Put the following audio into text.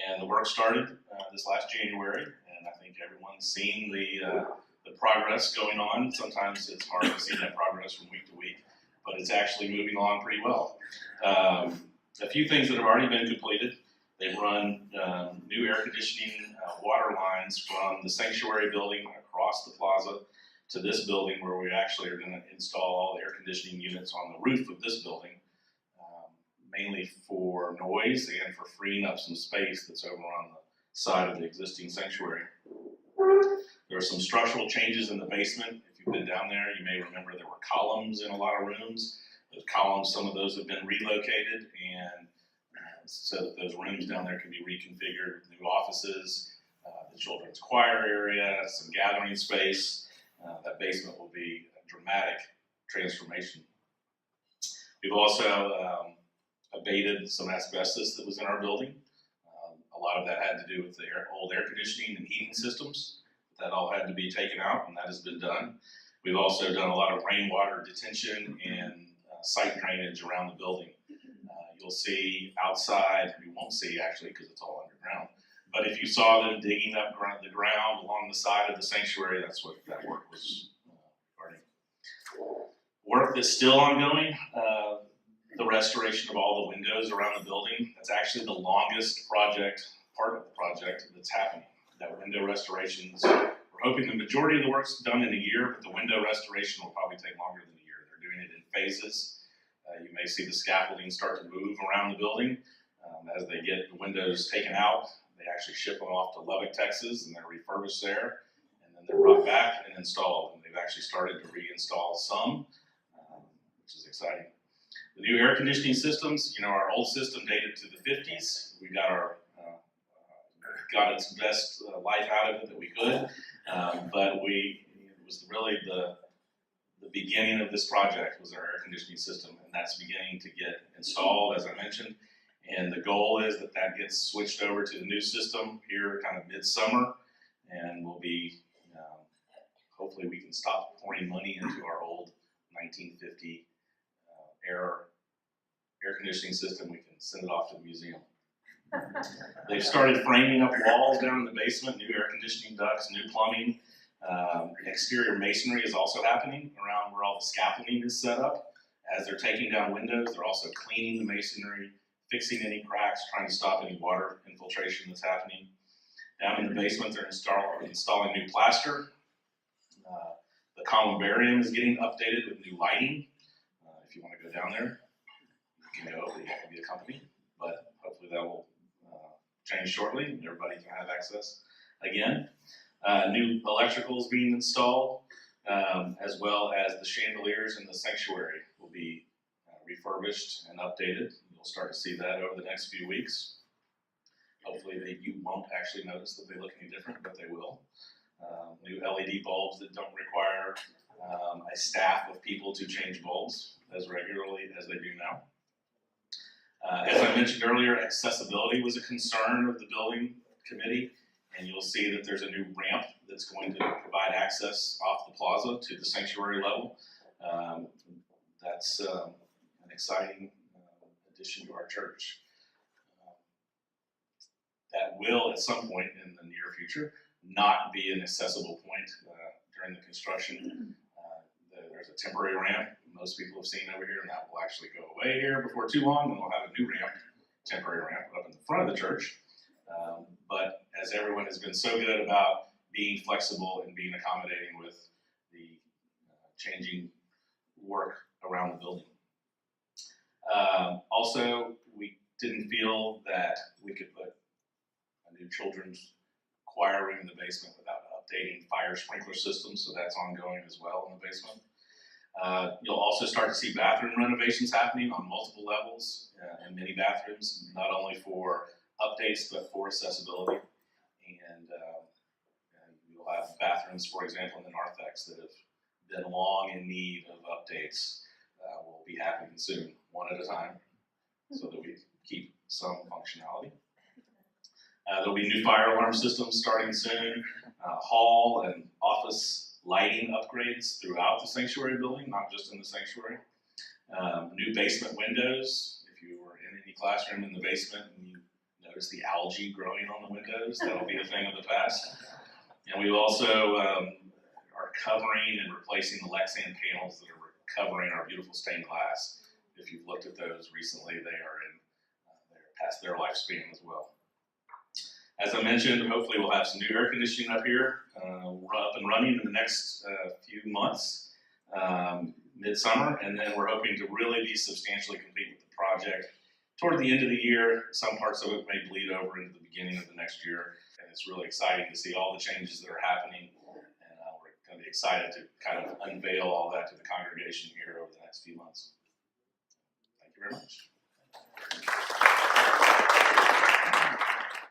And the work started this last January, and I think everyone's seen the progress going on. Sometimes it's hard to see that progress from week to week, but it's actually moving along pretty well. A few things that have already been completed. They've run new air conditioning water lines from the sanctuary building across the plaza to this building, where we actually are going to install all the air conditioning units on the roof of this building, mainly for noise and for freeing up some space that's over on the side of the existing sanctuary. There are some structural changes in the basement. If you've been down there, you may remember there were columns in a lot of rooms. Those columns, some of those have been relocated, and so that those rooms down there can be reconfigured, new offices, the children's choir area, some gathering space. That basement will be a dramatic transformation. We've also abated some asbestos that was in our building. A lot of that had to do with the old air conditioning and heating systems. That all had to be taken out, and that has been done. We've also done a lot of rainwater detention and site drainage around the building. You'll see outside, you won't see actually because it's all underground, but if you saw them digging up the ground along the side of the sanctuary, that's what that work was regarding. Work that's still ongoing, the restoration of all the windows around the building. That's actually the longest part of the project that's happening. That window restorations, we're hoping the majority of the work's done in a year, but the window restoration will probably take longer than a year. They're doing it in phases. You may see the scaffolding start to move around the building. As they get the windows taken out, they actually ship them off to Lubbock, Texas, and they're refurbished there, and then they're brought back and installed. And they've actually started to reinstall some, which is exciting. The new air conditioning systems, our old system dated to the 50s. We got its best life out of it that we could, but it was really the beginning of this project was our air conditioning system, and that's beginning to get installed, as I mentioned. And the goal is that gets switched over to the new system here kind of midsummer, and we'll be, hopefully we can stop pouring money into our old 1950 air conditioning system. We can send it off to the museum. They've started framing up walls down in the basement, new air conditioning ducts, new plumbing. Exterior masonry is also happening around where all the scaffolding is set up. As they're taking down windows, they're also cleaning the masonry, fixing any cracks, trying to stop any water infiltration that's happening. Down in the basement, they're installing new plaster. The columbarium is getting updated with new lighting. If you want to go down there, you can go, but you have to be accompanied. But hopefully that will change shortly and everybody can have access again. New electrical is being installed, as well as the chandeliers in the sanctuary will be refurbished and updated. You'll start to see that over the next few weeks. Hopefully you won't actually notice that they look any different, but they will. New LED bulbs that don't require a staff of people to change bulbs as regularly as they do now. As I mentioned earlier, accessibility was a concern of the building committee. And you'll see that there's a new ramp that's going to provide access off the plaza to the sanctuary level. That's an exciting addition to our church. That will, at some point in the near future, not be an accessible point during the construction. There's a temporary ramp most people have seen over here, and that will actually go away here before too long, and we'll have a new ramp, temporary ramp, up in the front of the church. But as everyone has been so good about being flexible and being accommodating with the changing work around the building. Also, we didn't feel that we could put a new children's choir room in the basement without updating fire sprinkler systems, so that's ongoing as well in the basement. You'll also start to see bathroom renovations happening on multiple levels and many bathrooms, not only for updates but for accessibility. And you'll have bathrooms, for example, in the narthex that have been long in need of updates. Will be happening soon, one at a time, so that we keep some functionality. There'll be new fire alarm systems starting soon, hall and office lighting upgrades throughout the sanctuary building, not just in the sanctuary. New basement windows. If you were in any classroom in the basement and you notice the algae growing on the windows. That'll be a thing of the past. And we also are covering and replacing the Lexan panels that are covering our beautiful stained glass. If you've looked at those recently, they're past their lifespan as well. As I mentioned, hopefully we'll have some new air conditioning up here, up and running in the next few months, midsummer, and then we're hoping to really be substantially complete with the project toward the end of the year. Some parts of it may bleed over into the beginning of the next year, and it's really exciting to see all the changes that are happening, and we're going to be excited to kind of unveil all that to the congregation here over the next few months. Thank you very much.